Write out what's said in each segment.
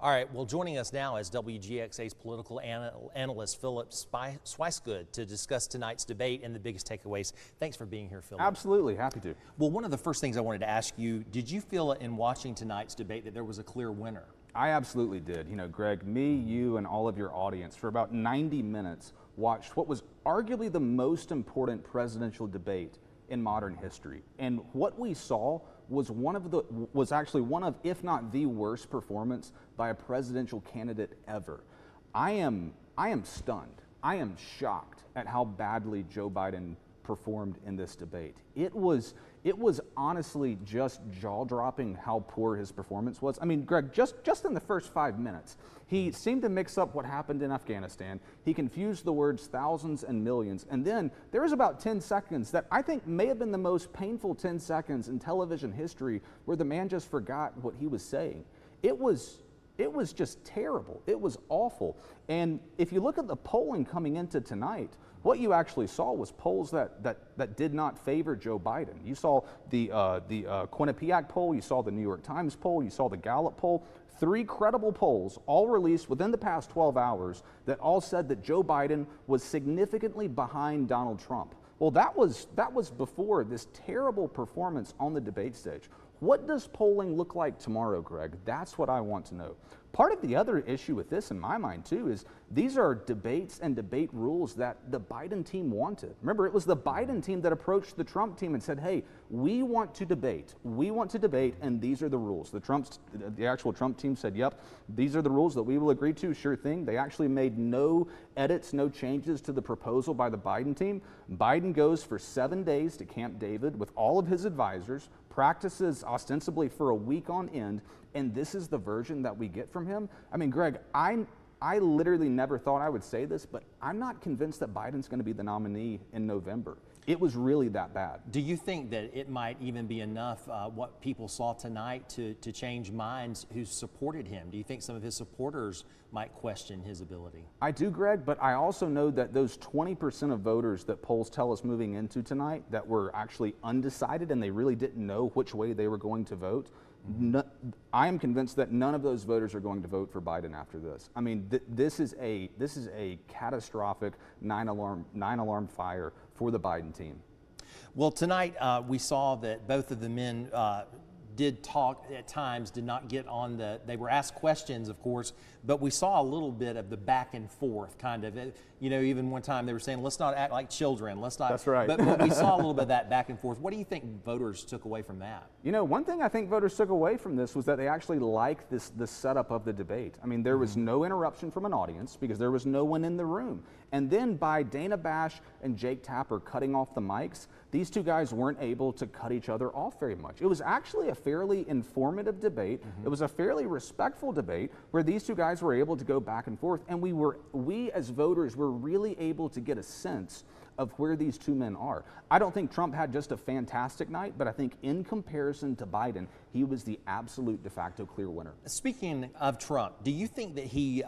All right, well, joining us now is WGXA's political analyst, Philip Swicegood, to discuss tonight's debate and the biggest takeaways. Thanks for being here, Philip. Absolutely, happy to. Well, one of the first things I wanted to ask you, did you feel in watching tonight's debate that there was a clear winner? I absolutely did. You know, Greg, me, you, and all of your audience for about 90 minutes watched what was arguably the most important presidential debate in modern history. And what we saw was actually one of, if not the worst performance by a presidential candidate ever. I am stunned. I am shocked at how badly Joe Biden performed in this debate. It was honestly just jaw-dropping how poor his performance was. I mean, Greg, just in the first 5 minutes, he seemed to mix up what happened in Afghanistan. He confused the words thousands and millions. And then there was about 10 seconds that I think may have been the most painful 10 seconds in television history where the man just forgot what he was saying. It was just terrible. It was awful. And if you look at the polling coming into tonight, what you actually saw was polls that did not favor Joe Biden. You saw the Quinnipiac poll, you saw the New York Times poll, you saw the Gallup poll. 3 credible polls, all released within the past 12 hours, that all said that Joe Biden was significantly behind Donald Trump. Well, that was before this terrible performance on the debate stage. What does polling look like tomorrow, Greg? That's what I want to know. Part of the other issue with this, in my mind, too, is these are debates and debate rules that the Biden team wanted. Remember, it was the Biden team that approached the Trump team and said, hey, we want to debate. We want to debate, and these are the rules. The actual Trump team said, yep, these are the rules that we will agree to, sure thing. They actually made no edits, no changes to the proposal by the Biden team. Biden goes for 7 days to Camp David with all of his advisors, practices ostensibly for a week on end, and this is the version that we get from him. I mean, Greg, I literally never thought I would say this, but I'm not convinced that Biden's going to be the nominee in November. It was really that bad. Do you think that it might even be enough, what people saw tonight, to change minds who supported him? Do you think some of his supporters might question his ability? I do, Greg, but I also know that those 20% of voters that polls tell us moving into tonight that were actually undecided and they really didn't know which way they were going to vote, I am convinced that none of those voters are going to vote for Biden after this. I mean, this is a catastrophic nine-alarm fire for the Biden team. Well, tonight we saw that both of the men did talk at times, did not get on they were asked questions, of course, but we saw a little bit of the back and forth kind of, you know, even one time they were saying, let's not act like children, let's not. That's right. But we saw a little bit of that back and forth. What do you think voters took away from that? You know, one thing I think voters took away from this was that they actually liked the setup of the debate. I mean, there was no interruption from an audience because there was no one in the room. And then by Dana Bash and Jake Tapper cutting off the mics, these two guys weren't able to cut each other off very much. It was actually a fairly informative debate. It was a fairly respectful debate where these two guys were able to go back and forth, and we as voters were really able to get a sense of where these two men are. I don't think Trump had just a fantastic night, but I think in comparison to Biden, he was the absolute de facto clear winner. Speaking of Trump, do you think that he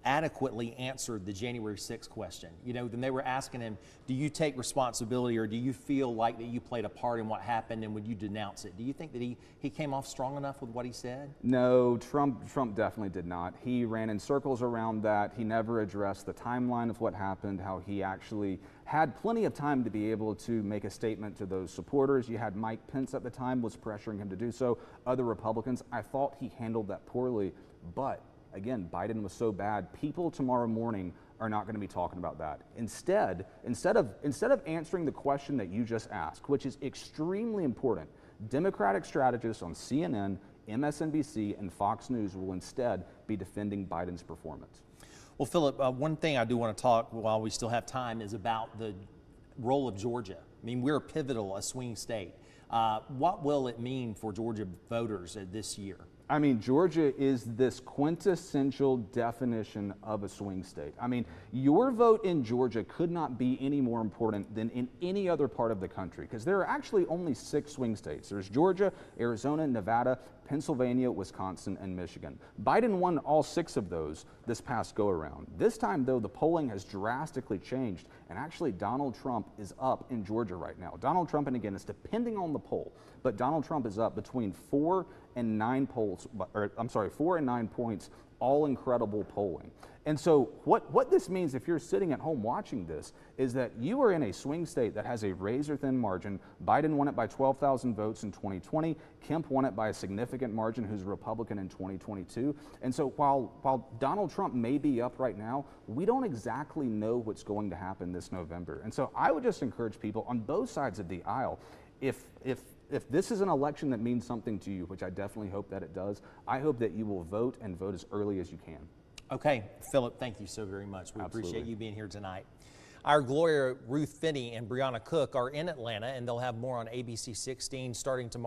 adequately answered the January 6th question? You know, then they were asking him, do you take responsibility or do you feel like that you played a part in what happened and would you denounce it? Do you think that he came off strong enough with what he said? No, Trump definitely did not. He ran in circles around that. He never addressed the timeline of what happened, how he actually had plenty of time to be able to make a statement to those supporters. You had Mike Pence at the time was pressuring him to do so. Other Republicans, I thought he handled that poorly, but again, Biden was so bad, people tomorrow morning are not going to be talking about that. Instead of answering the question that you just asked, which is extremely important, Democratic strategists on CNN, MSNBC, and Fox News will instead be defending Biden's performance. Well, Philip, one thing I do want to talk while we still have time is about the role of Georgia. I mean, we're a swing state. What will it mean for Georgia voters this year? I mean, Georgia is this quintessential definition of a swing state. I mean, your vote in Georgia could not be any more important than in any other part of the country because there are actually only 6 swing states. There's Georgia, Arizona, Nevada, Pennsylvania, Wisconsin, and Michigan. Biden won all 6 of those this past go-around. This time, though, the polling has drastically changed, and actually Donald Trump is up in Georgia right now. Donald Trump, and again, it's depending on the poll, but Donald Trump is up between 4 and 9 polls, or I'm sorry, 4 and 9 points, all incredible polling. And so what this means, if you're sitting at home watching this, is that you are in a swing state that has a razor-thin margin. Biden won it by 12,000 votes in 2020. Kemp won it by a significant margin, who's a Republican, in 2022. And so while Donald Trump may be up right now, we don't exactly know what's going to happen this November. And so I would just encourage people on both sides of the aisle, if this is an election that means something to you, which I definitely hope that it does, I hope that you will vote, and vote as early as you can. Okay, Philip, thank you so very much. We Absolutely. appreciate you being here tonight. Our Gloria, Ruth Finney, and Brianna Cook are in Atlanta, and they'll have more on ABC 16 starting tomorrow.